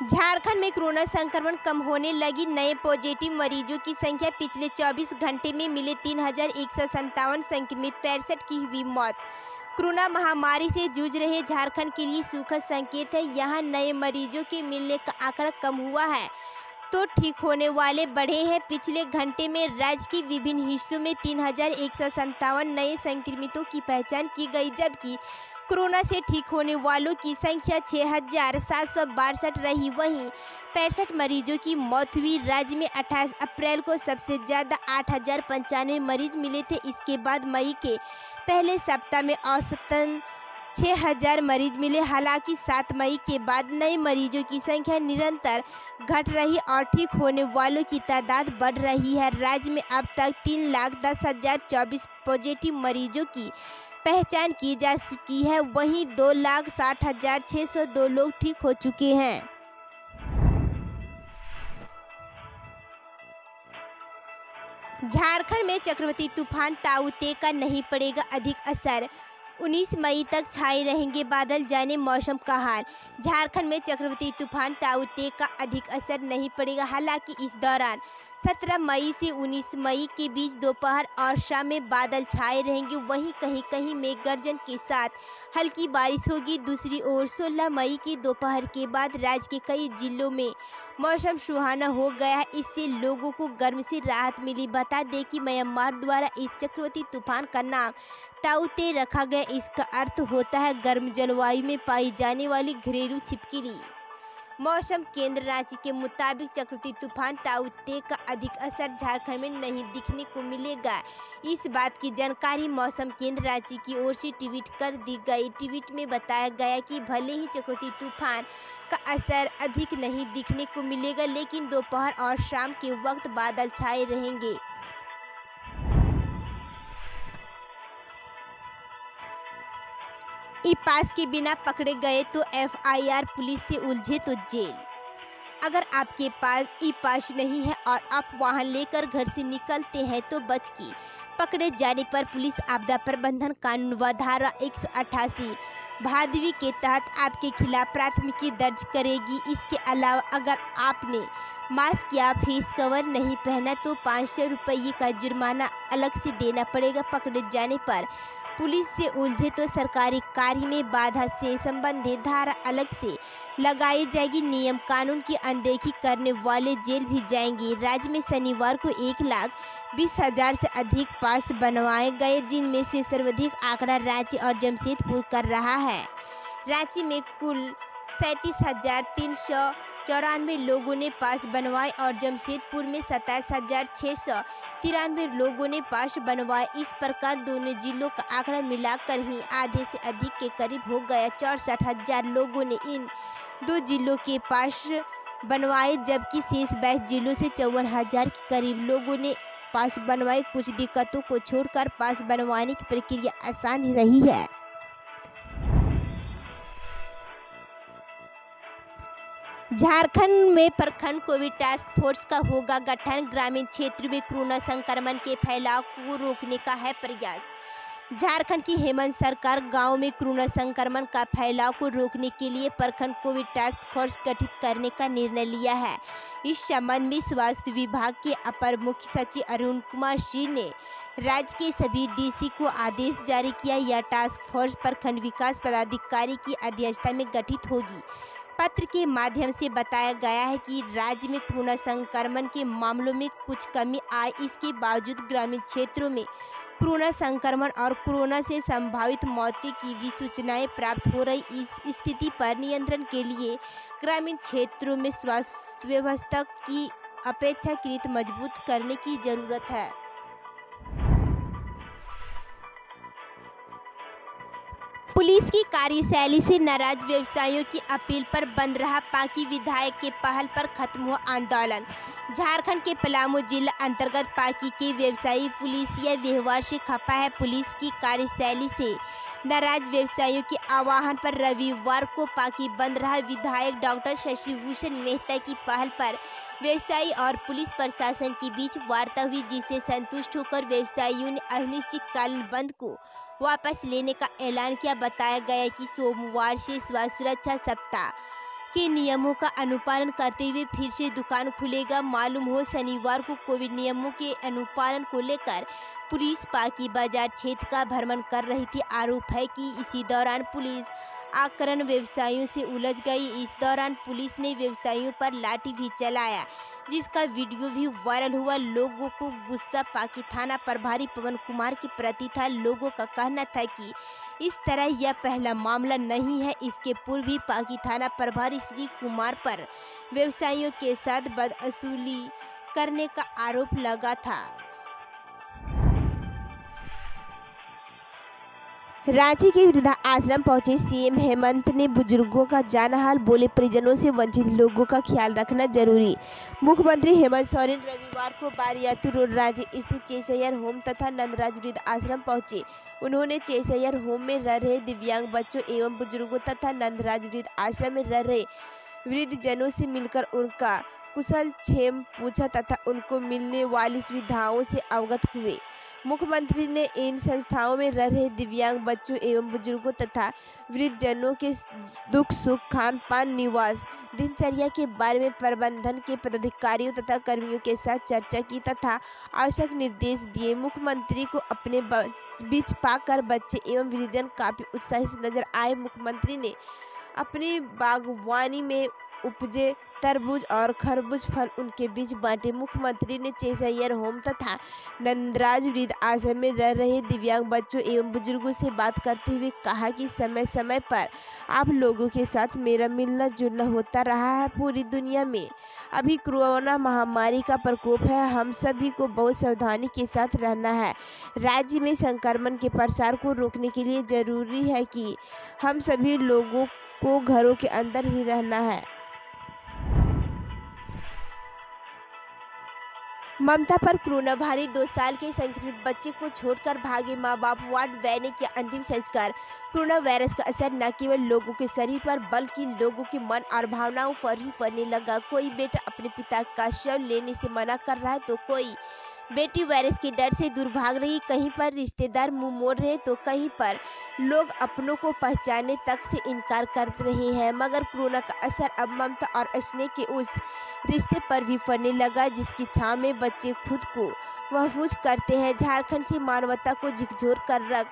झारखंड में कोरोना संक्रमण कम होने लगी। नए पॉजिटिव मरीजों की संख्या पिछले 24 घंटे में मिले 3,157 संक्रमित, 65 की हुई मौत। कोरोना महामारी से जूझ रहे झारखंड के लिए सुखद संकेत है। यहाँ नए मरीजों के मिलने का आंकड़ा कम हुआ है तो ठीक होने वाले बढ़े हैं। पिछले घंटे में राज्य के विभिन्न हिस्सों में 3,157 नए संक्रमितों की पहचान की गई, जबकि कोरोना से ठीक होने वालों की संख्या 6,762 रही। वहीं 65 मरीजों की मौत हुई। राज्य में 28 अप्रैल को सबसे ज़्यादा 8,095 मरीज मिले थे। इसके बाद मई के पहले सप्ताह में औसतन 6,000 मरीज मिले। हालांकि 7 मई के बाद नए मरीजों की संख्या निरंतर घट रही और ठीक होने वालों की तादाद बढ़ रही है। राज्य में अब तक 3,10,024 पॉजिटिव मरीजों की पहचान की जा चुकी है। वहीं 2,60,602 लोग ठीक हो चुके हैं। झारखंड में चक्रवाती तूफान ताऊ-ते का नहीं पड़ेगा अधिक असर। 19 मई तक छाए रहेंगे बादल, जाने मौसम का हाल। झारखंड में चक्रवाती तूफान ताऊ-ते का अधिक असर नहीं पड़ेगा। हालांकि इस दौरान 17 मई से 19 मई के बीच दोपहर और शाम में बादल छाए रहेंगे। वहीं कहीं कहीं मेघ गर्जन के साथ हल्की बारिश होगी। दूसरी ओर 16 मई की दोपहर के बाद राज्य के कई जिलों में मौसम सुहाना हो गया है। इससे लोगों को गर्मी से राहत मिली। बता दें कि म्यांमार द्वारा इस चक्रवाती तूफान का नाम ताऊ-ते रखा गया। इसका अर्थ होता है गर्म जलवायु में पाई जाने वाली घरेलू छिपकली। मौसम केंद्र रांची के मुताबिक चक्रवाती तूफान ताऊ-ते का अधिक असर झारखंड में नहीं दिखने को मिलेगा। इस बात की जानकारी मौसम केंद्र रांची की ओर से ट्वीट कर दी गई। ट्वीट में बताया गया कि भले ही चक्रवाती तूफान का असर अधिक नहीं दिखने को मिलेगा, लेकिन दोपहर और शाम के वक्त बादल छाए रहेंगे। ई पास के बिना पकड़े गए तो FIR, पुलिस से उलझे तो जेल। अगर आपके पास ई पास नहीं है और आप वाहन लेकर घर से निकलते हैं तो बच के पकड़े जाने पर पुलिस आपदा प्रबंधन कानून व धारा 188 भादवी के तहत आपके खिलाफ प्राथमिकी दर्ज करेगी। इसके अलावा अगर आपने मास्क या फेस कवर नहीं पहना तो 500 रुपये का जुर्माना अलग से देना पड़ेगा। पकड़े जाने पर पुलिस से उलझे तो सरकारी कार्य में बाधा से संबंधित धारा अलग से लगाई जाएगी। नियम कानून की अनदेखी करने वाले जेल भी जाएंगे। राज्य में शनिवार को 1,20,000 से अधिक पास बनवाए गए, जिनमें से सर्वाधिक आंकड़ा रांची और जमशेदपुर कर रहा है। रांची में कुल 37,394 लोगों ने पास बनवाए और जमशेदपुर में 27,693 लोगों ने पास बनवाए। इस प्रकार दोनों जिलों का आंकड़ा मिलाकर ही आधे से अधिक के करीब हो गया। 64,000 लोगों ने इन दो जिलों के पास बनवाए, जबकि शेष 22 जिलों से 54,000 के करीब लोगों ने पास बनवाए। कुछ दिक्कतों को छोड़कर पास बनवाने की प्रक्रिया आसान रही है। झारखंड में प्रखंड कोविड टास्क फोर्स का होगा गठन। ग्रामीण क्षेत्र में कोरोना संक्रमण के फैलाव को रोकने का है प्रयास। झारखंड की हेमंत सरकार गांव में कोरोना संक्रमण का फैलाव को रोकने के लिए प्रखंड कोविड टास्क फोर्स गठित करने का निर्णय लिया है। इस संबंध में स्वास्थ्य विभाग के अपर मुख्य सचिव अरुण कुमार सिंह ने राज्य के सभी DC को आदेश जारी किया। यह टास्क फोर्स प्रखंड विकास पदाधिकारी की अध्यक्षता में गठित होगी। पत्र के माध्यम से बताया गया है कि राज्य में कोरोना संक्रमण के मामलों में कुछ कमी आई। इसके बावजूद ग्रामीण क्षेत्रों में कोरोना संक्रमण और कोरोना से संभावित मौतें की भी सूचनाएं प्राप्त हो रही। इस स्थिति पर नियंत्रण के लिए ग्रामीण क्षेत्रों में स्वास्थ्य व्यवस्था की अपेक्षाकृत मजबूत करने की जरूरत है। पुलिस की कार्यशैली से नाराज व्यवसायियों की अपील पर बंद रहा पांकी विधायक के पहल पर खत्म हुआ आंदोलन। झारखंड के पलामू जिला अंतर्गत पांकी के व्यवसायी पुलिसिया व्यवहार से खफा है। पुलिस की कार्यशैली से नाराज व्यवसायियों के आह्वान पर रविवार को पांकी बंद रहा। विधायक डॉक्टर शशिभूषण मेहता की पहल पर व्यवसायी और पुलिस प्रशासन के बीच वार्ता हुई, जिससे संतुष्ट होकर व्यवसायियों ने अनिश्चितकालीन बंद को वापस लेने का ऐलान किया। बताया गया कि सोमवार से स्वास्थ्य सुरक्षा सप्ताह के नियमों का अनुपालन करते हुए फिर से दुकान खुलेगा। मालूम हो शनिवार को कोविड नियमों के अनुपालन को लेकर पुलिस पाकी बाजार क्षेत्र का भ्रमण कर रही थी। आरोप है कि इसी दौरान पुलिस आक्रमण व्यवसायियों से उलझ गई। इस दौरान पुलिस ने व्यवसायियों पर लाठी भी चलाया, जिसका वीडियो भी वायरल हुआ। लोगों को गुस्सा पाकी थाना प्रभारी पवन कुमार के प्रति था। लोगों का कहना था कि इस तरह यह पहला मामला नहीं है। इसके पूर्व भी पाकी थाना प्रभारी श्री कुमार पर व्यवसायियों के साथ बदसलूकी करने का आरोप लगा था। रांची के वृद्धा आश्रम पहुंचे सीएम हेमंत ने बुजुर्गों का जानहाल बोले, परिजनों से वंचित लोगों का ख्याल रखना जरूरी। मुख्यमंत्री हेमंत सोरेन रविवार को बारियातू रोड रांची स्थित चेसैयर होम तथा नंदराज वृद्ध आश्रम पहुंचे। उन्होंने चेसैयर होम में रह रहे दिव्यांग बच्चों एवं बुजुर्गों तथा नंदराज वृद्ध आश्रम में रह रहे वृद्धजनों से मिलकर उनका कुशल क्षेम पूछा तथा उनको मिलने वाली सुविधाओं से अवगत हुए। मुख्यमंत्री ने इन संस्थाओं में रह रहे दिव्यांग बच्चों एवं बुजुर्गों तथा वृद्धजनों के दुख सुख, खान पान, निवास, दिनचर्या के बारे में प्रबंधन के पदाधिकारियों तथा कर्मियों के साथ चर्चा की तथा आवश्यक निर्देश दिए। मुख्यमंत्री को अपने बीच पाकर बच्चे एवं वृद्धजन काफी उत्साहित नजर आए। मुख्यमंत्री ने अपनी बागवानी में उपजे तरबूज और खरबूज फल उनके बीच बांटे। मुख्यमंत्री ने चेसैयर होम तथा नंदराज वृद्ध आश्रम में रह रहे दिव्यांग बच्चों एवं बुजुर्गों से बात करते हुए कहा कि समय समय पर आप लोगों के साथ मेरा मिलना जुलना होता रहा है। पूरी दुनिया में अभी कोरोना महामारी का प्रकोप है। हम सभी को बहुत सावधानी के साथ रहना है। राज्य में संक्रमण के प्रसार को रोकने के लिए जरूरी है कि हम सभी लोगों को घरों के अंदर ही रहना है। ममता पर कोरोना भारी, 2 साल के संक्रमित बच्चे को छोड़कर भागे मां बाप, वार्ड बॉय ने किया अंतिम संस्कार। कोरोना वायरस का असर न केवल लोगों के शरीर पर बल्कि लोगों के मन और भावनाओं पर भी पड़ने लगा। कोई बेटा अपने पिता का शव लेने से मना कर रहा है तो कोई बेटी वायरस के डर से दूर भाग रही। कहीं पर रिश्तेदार मुंह मोड़ रहे तो कहीं पर लोग अपनों को पहचानने तक से इनकार कर रहे हैं। मगर कोरोना का असर अब ममता और स्नेह के उस रिश्ते पर भी पड़ने लगा जिसकी छांव में बच्चे खुद को महफूज करते हैं। झारखंड से मानवता को झकझोर कर रख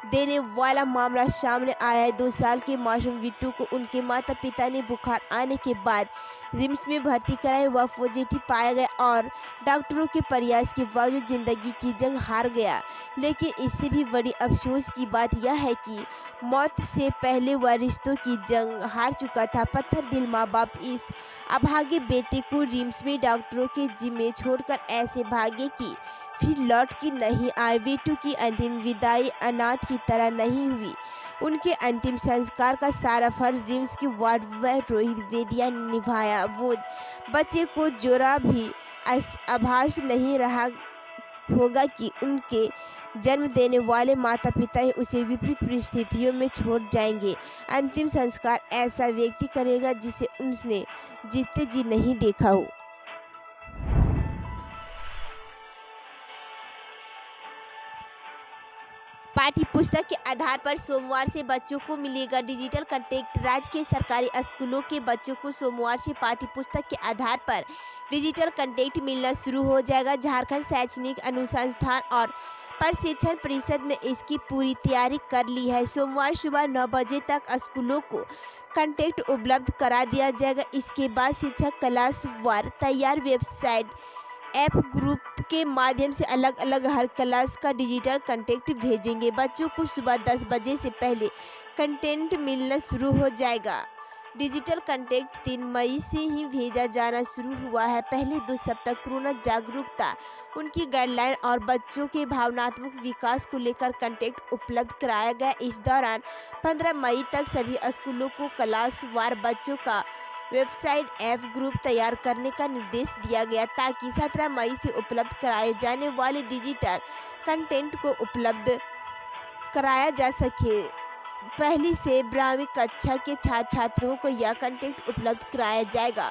देने वाला मामला सामने आया है। 2 साल के मासूम बिट्टू को उनके माता पिता ने बुखार आने के बाद रिम्स में भर्ती कराया। वह पॉजिटिव पाया गया और डॉक्टरों के प्रयास के बावजूद जिंदगी की जंग हार गया। लेकिन इससे भी बड़ी अफसोस की बात यह है कि मौत से पहले वह रिश्तों की जंग हार चुका था। पत्थर दिल माँ बाप इस अभागे बेटे को रिम्स में डॉक्टरों के जिम्मे छोड़कर ऐसे भागे कि फिर लौट के नहीं आए। बेटू की अंतिम विदाई अनाथ की तरह नहीं हुई। उनके अंतिम संस्कार का सारा फर्ज रिम्स के वार्ड बॉय रोहित वेदिया ने निभाया। वो बच्चे को जोरा भी आभास नहीं रहा होगा कि उनके जन्म देने वाले माता पिता ही उसे विपरीत परिस्थितियों में छोड़ जाएंगे। अंतिम संस्कार ऐसा व्यक्ति करेगा जिसे उसने जीते जी नहीं देखा हो। पाठ्य पुस्तक के आधार पर सोमवार से बच्चों को मिलेगा डिजिटल कंटेंट। राज्य के सरकारी स्कूलों के बच्चों को सोमवार से पाठ्य पुस्तक के आधार पर डिजिटल कंटेंट मिलना शुरू हो जाएगा। झारखंड शैक्षणिक अनुसंधान और प्रशिक्षण परिषद ने इसकी पूरी तैयारी कर ली है। सोमवार सुबह 9 बजे तक स्कूलों को कंटेंट उपलब्ध करा दिया जाएगा। इसके बाद शिक्षक क्लास वार तैयार वेबसाइट ऐप ग्रुप के माध्यम से अलग अलग हर क्लास का डिजिटल कंटेंट भेजेंगे। बच्चों को सुबह 10 बजे से पहले कंटेंट मिलना शुरू हो जाएगा। डिजिटल कंटेंट 3 मई से ही भेजा जाना शुरू हुआ है। पहले 2 सप्ताह कोरोना जागरूकता, उनकी गाइडलाइन और बच्चों के भावनात्मक विकास को लेकर कंटेंट उपलब्ध कराया गया। इस दौरान 15 मई तक सभी स्कूलों को क्लास वार बच्चों का वेबसाइट ऐप ग्रुप तैयार करने का निर्देश दिया गया ताकि 17 मई से उपलब्ध कराए जाने वाले डिजिटल कंटेंट को उपलब्ध कराया जा सके। पहली से 12वीं कक्षा के छात्र छात्राओं को यह कंटेंट उपलब्ध कराया जाएगा।